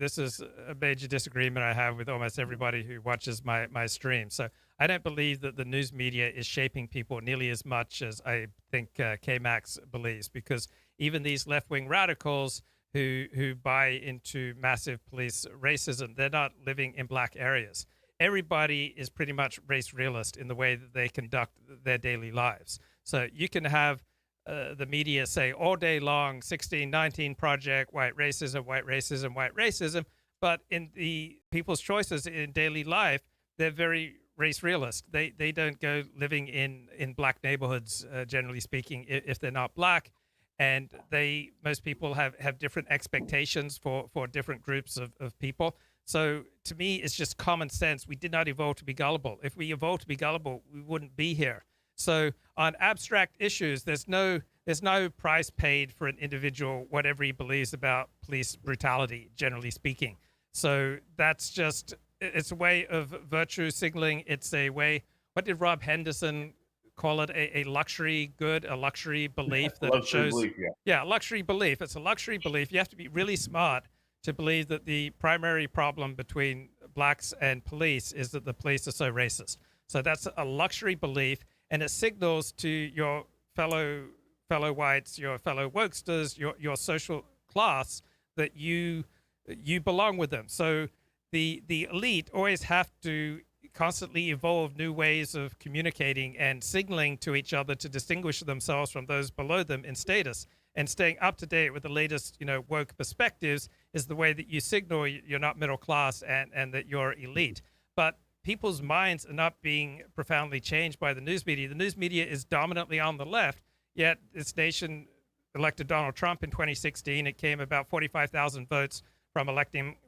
this is a major disagreement I have with almost everybody who watches my stream. So I don't believe that the news media is shaping people nearly as much as I think K-Max believes, because even these left-wing radicals who buy into massive police racism, they're not living in black areas. Everybody is pretty much race realist in the way that they conduct their daily lives. So you can have the media say all day long 1619 project, white racism, white racism, white racism, but in the people's choices in daily life, they're very race realist. They don't go living in black neighborhoods, generally speaking, if they're not black. And most people have different expectations for different groups of people. So to me, it's just common sense. We did not evolve to be gullible. If we evolved to be gullible, we wouldn't be here. So on abstract issues, there's no price paid for an individual, whatever he believes about police brutality, generally speaking. So that's just, it's a way of virtue signaling. It's a way, what did Rob Henderson call it? A luxury good, a luxury belief that it Luxury shows. belief, yeah. Yeah, luxury belief. It's a luxury belief. You have to be really smart to believe that the primary problem between blacks and police is that the police are so racist. So that's a luxury belief, and it signals to your fellow whites, your fellow wokesters, your social class that you belong with them. So the elite always have to constantly evolve new ways of communicating and signaling to each other to distinguish themselves from those below them in status. And staying up to date with the latest, woke perspectives is the way that you signal you're not middle class and that you're elite. But people's minds are not being profoundly changed by the news media. The news media is dominantly on the left, yet this nation elected Donald Trump in 2016. It came about 45,000 votes from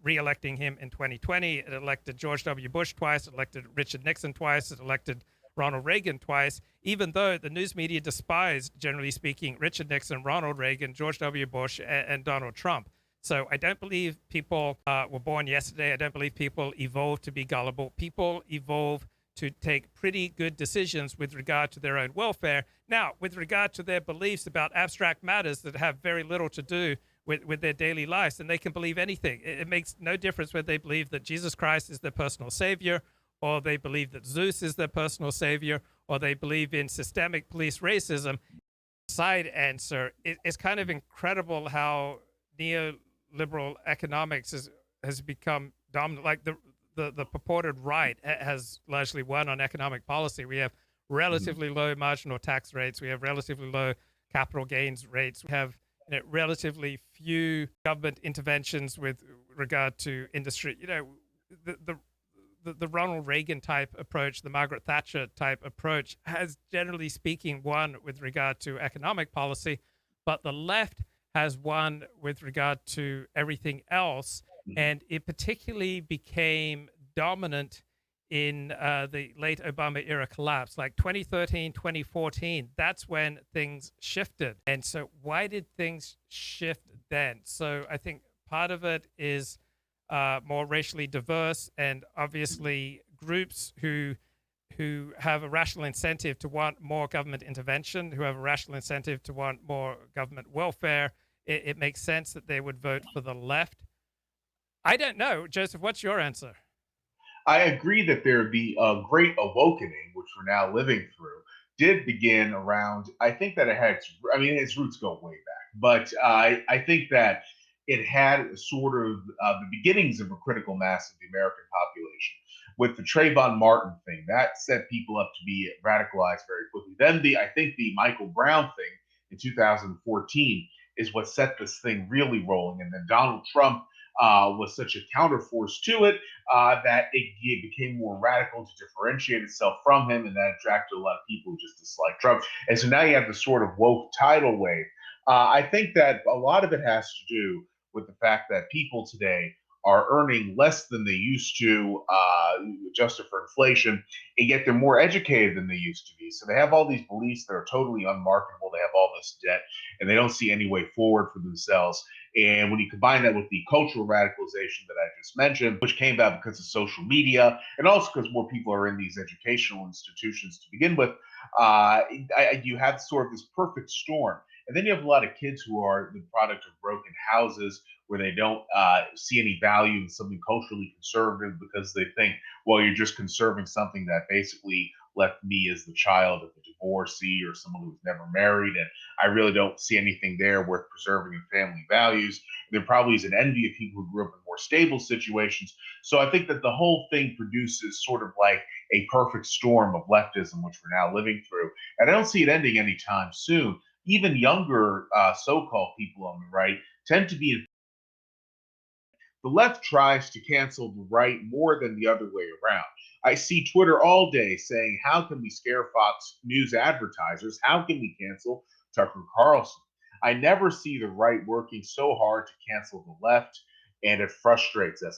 re-electing him in 2020. It elected George W. Bush twice, it elected Richard Nixon twice, it elected Ronald Reagan twice, even though the news media despised, generally speaking, Richard Nixon, Ronald Reagan, George W. Bush, and Donald Trump. So I don't believe people were born yesterday. I don't believe people evolved to be gullible. People evolve to take pretty good decisions with regard to their own welfare. Now, with regard to their beliefs about abstract matters that have very little to do with their daily lives, and they can believe anything. It makes no difference whether they believe that Jesus Christ is their personal savior, or they believe that Zeus is their personal savior, or they believe in systemic police racism. Side answer, it's kind of incredible how neoliberal economics has become dominant. Like the purported right has largely won on economic policy. We have relatively low marginal tax rates. We have relatively low capital gains rates. We have relatively few government interventions with regard to industry. The Ronald Reagan type approach, the Margaret Thatcher type approach has generally speaking won with regard to economic policy, but the left has won with regard to everything else. And it particularly became dominant in the late Obama era collapse, like 2013, 2014. That's when things shifted. And so why did things shift then? So I think part of it is more racially diverse, and obviously groups who have a rational incentive to want more government intervention, who have a rational incentive to want more government welfare. It makes sense that they would vote for the left. I don't know. Joseph, what's your answer? I agree that the great awakening, which we're now living through, did begin around. I think that it had. I mean, its roots go way back, but I think that it had sort of the beginnings of a critical mass of the American population with the Trayvon Martin thing that set people up to be radicalized very quickly. Then I think the Michael Brown thing in 2014 is what set this thing really rolling, and then Donald Trump was such a counterforce to it that it became more radical to differentiate itself from him, and that attracted a lot of people who just dislike Trump. And so now you have this sort of woke tidal wave. I think that a lot of it has to do with the fact that people today are earning less than they used to, adjusted for inflation, and yet they're more educated than they used to be. So they have all these beliefs that are totally unmarketable. They have all this debt, and they don't see any way forward for themselves. And when you combine that with the cultural radicalization that I just mentioned, which came about because of social media, and also because more people are in these educational institutions to begin with, you have sort of this perfect storm. And then you have a lot of kids who are the product of broken houses, where they don't see any value in something culturally conservative because they think, well, you're just conserving something that basically left me as the child of a divorcee or someone who was never married. And I really don't see anything there worth preserving in family values. There probably is an envy of people who grew up in more stable situations. So I think that the whole thing produces sort of like a perfect storm of leftism, which we're now living through. And I don't see it ending anytime soon. Even younger so called people on the right tend to be, the left tries to cancel the right more than the other way around. I see Twitter all day saying, how can we scare Fox News advertisers? How can we cancel Tucker Carlson? I never see the right working so hard to cancel the left, and it frustrates us.